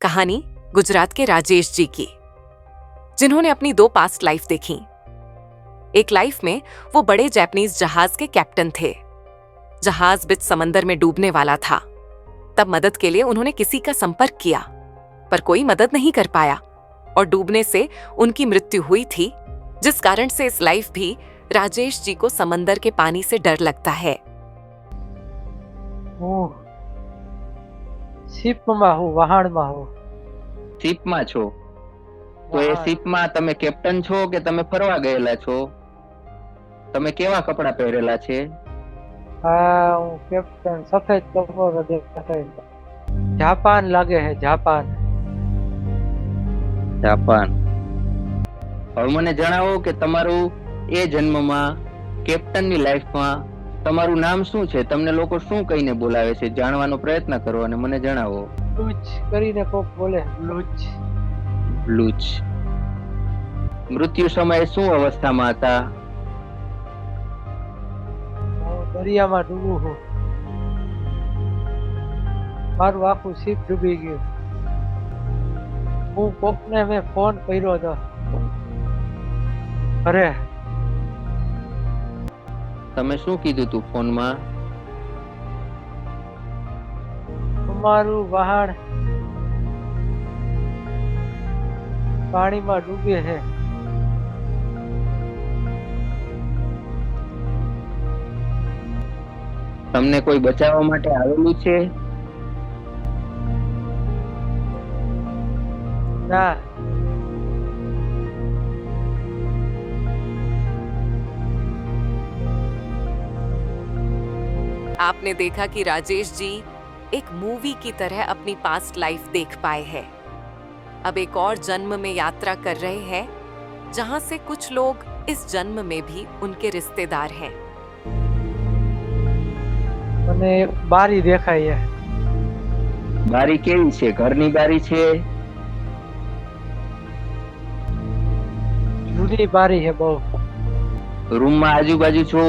कहानी गुजरात के राजेश जी की, जिन्होंने अपनी 2 पास्ट लाइफ देखी। एक लाइफ में वो बड़े जापानीज जहाज के कैप्टन थे। जहाज बीच समंदर में डूबने वाला था। तब मदद के लिए उन्होंने किसी का संपर्क किया, पर कोई मदद नहीं कर पाया और डूबने से उनकी मृत्यु हुई थी, जिस कारण से इस लाइफ भी राजेश जी को समंदर के पानी से डर लगता है। શિપમાં હું વહાણમાં હું શિપમાં છો તો એ શિપમાં તમે કેપ્ટન છો કે તમે ફરવા ગયેલા છો? તમે કેવા કપડા પહેરેલા છે? હું કેપ્ટન સફેદ કપડો દેખાય જાપાન લાગે છે જાપાન હવે મને જણાવો કે તમારું એ જન્મમાં કેપ્ટનની લાઈફમાં તમારું નામ શું છે? તમને લોકો શું કહીને બોલાવે છે? જાણવાનો પ્રયત્ન કરો અને મને જણાવો. લૂચ કરીને કોક બોલે લૂચ. મૃત્યુ સમયે શું અવસ્થામાં હતા? હું દરિયામાં ડૂબું છું. મારું આખું શિપ ડૂબી ગયું. હું કોકને મેં ફોન કર્યો હતો અરે તમે શું કીધું તું ફોનમાં? તમારું વહાણ પાણીમાં ડૂબે છે. તમને કોઈ બચાવવા માટે આવેલું છે? ના. आपने देखा कि राजेश जी एक मूवी की तरह अपनी पास्ट लाइफ देख पाए हैं। अब एक और जन्म में यात्रा कर रहे हैं, जहां से कुछ लोग इस जन्म में भी उनके रिश्तेदार हैं। મને બારી દેખાય છે. બારી કેવી છે? ઘરની બારી છે? જૂની બારી છે બહુ. રૂમમાં આજુબાજુ છો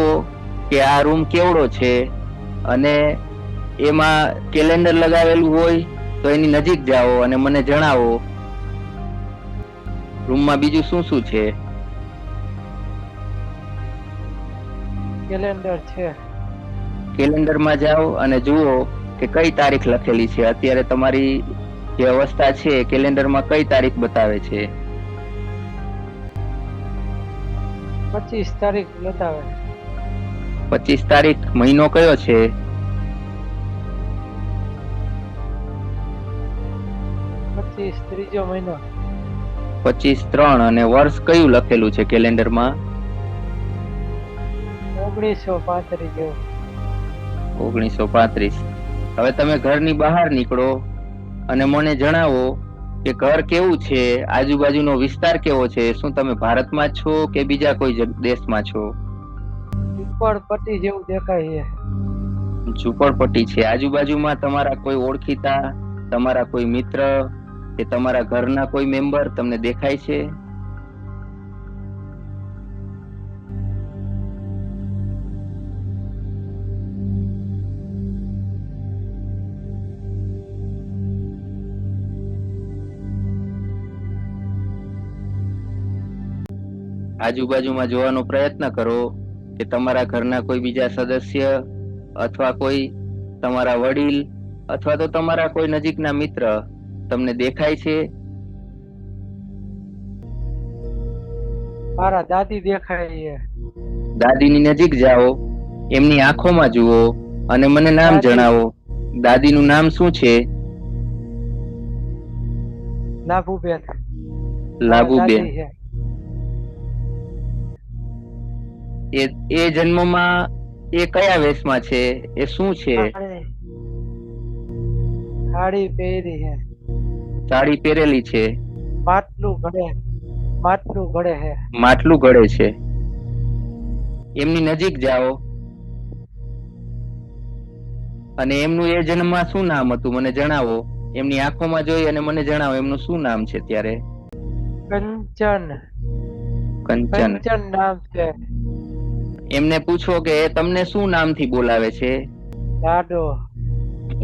કે આ રૂમ કેવડો છે અને એમાં કેલેન્ડર લગાવેલું હોય તો એની નજીક જાઓ અને મને જણાવો રૂમમાં બીજું શું શું છે? કેલેન્ડર છે. કેલેન્ડરમાં જાઓ અને જુઓ કે કઈ તારીખ લખેલી છે. અત્યારે તમારી જે અવસ્થા છે કેલેન્ડરમાં કઈ તારીખ બતાવે છે? 25 તારીખ બતાવે. 25 તારીખ. મહિનો કયો છે? 25 ત્રીજો મહિનો. 25/3. અને વર્ષ કયું લખેલું છે કેલેન્ડરમાં? 1935 જેવું. 1935. હવે તમે ઘરની બહાર નીકળો અને મને જણાવો કે ઘર કેવું છે, આજુબાજુનો વિસ્તાર કેવો છે? શું તમે ભારતમાં જ છો કે બીજા કોઈ દેશમાં છો? ઝૂંપડપટ્ટી જેવું દેખાય છે. ઝૂંપડપટ્ટી છે. આજુબાજુમાં તમારા કોઈ ઓળખીતા, તમારા કોઈ મિત્ર કે તમારા ઘરના કોઈ મેમ્બર તમને દેખાય છે? આજુબાજુમાં જોવાનો પ્રયત્ન કરો કે તમારા ઘરના કોઈ બીજા સદસ્ય અથવા કોઈ તમારા વડીલ અથવા તો તમારા કોઈ નજીકના મિત્ર તમને દેખાય છે? મારા દાદી દેખાય છે. દાદીની નજીક જાઓ, એમની આંખોમાં જુઓ અને મને નામ જણાવો. દાદીનું નામ શું છે? લાભુબેન. લાભુબેન. એ જન્મમાં એ કયા વેશમાં છે? એ શું છે? સાડી પહેરી છે. સાડી પહેરેલી છે. માટલું ઘડે છે. માટલું ઘડે છે. એમની નજીક જાઓ અને એમનું એ જન્મમાં શું નામ હતું મને જણાવો. એમની આંખોમાં જોઈ અને મને જણાવો એમનું શું નામ છે ત્યારે? કંચન. કંચન નામ છે. એમને પૂછો કે એ તમને શું નામથી બોલાવે છે? લાડો.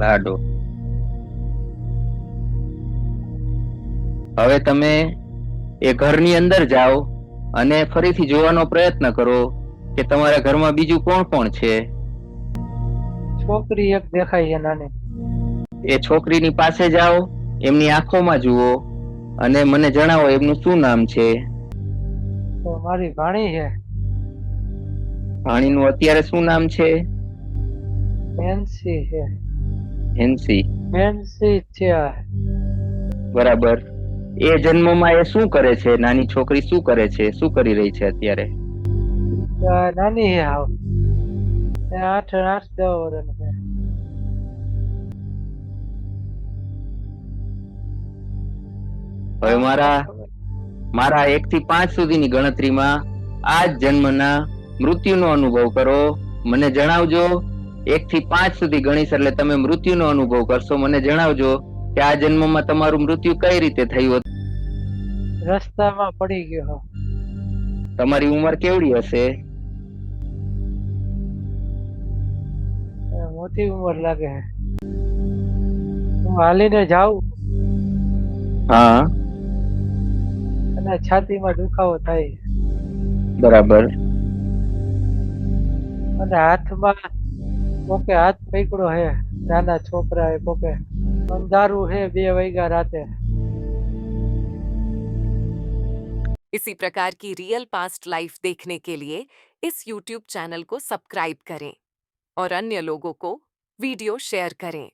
લાડો. હવે તમે એ ઘરની અંદર જાઓ અને ફરીથી જોવાનો પ્રયત્ન કરો કે તમારા ઘરમાં બીજું કોણ કોણ છે. છોકરી એક દેખાય છે નાની. એ છોકરીની પાસે જાઓ, એમની આંખોમાં જુઓ અને મને જણાવો એમનું શું નામ છે. તો મારી ભાણી છે. ભાણીનું અત્યારે શું નામ છે? નેન્સી છે. હેન્સી. નેન્સી છે. બરાબર. એ જન્મમાં એ શું કરે છે? નાની છોકરી શું કરે છે? શું કરી રહી છે અત્યારે? નાની છે હાવ. 8-10 વર્ષની છે. હવે મારા 1 થી 5 સુધીની ગણતરીમાં આ જ જન્મના મૃત્યુનો અનુભવ કરો. મને જણાવજો. 1 થી 5 સુધી ગણીશ એટલે તમે મૃત્યુનો અનુભવ કરશો. મને જણાવજો કે આ જન્મમાં તમારું મૃત્યુ કઈ રીતે થયું હતું. રસ્તામાં પડી ગયો. તમારી ઉંમર કેવડી હશે? મોટી ઉંમર લાગે છે. હું હાલીને જાઉં હા. અને છાતીમાં દુખાવો થાય. બરાબર. અને હાથમાં કોકે હાથ પકડ્યો હે નાના છોકરાએ કોકે. અંધારું है 2 વાગ્યા राते। इसी प्रकार की रियल पास्ट लाइफ देखने के लिए इस YouTube चैनल को सब्सक्राइब करें और अन्य लोगों को वीडियो शेयर करें।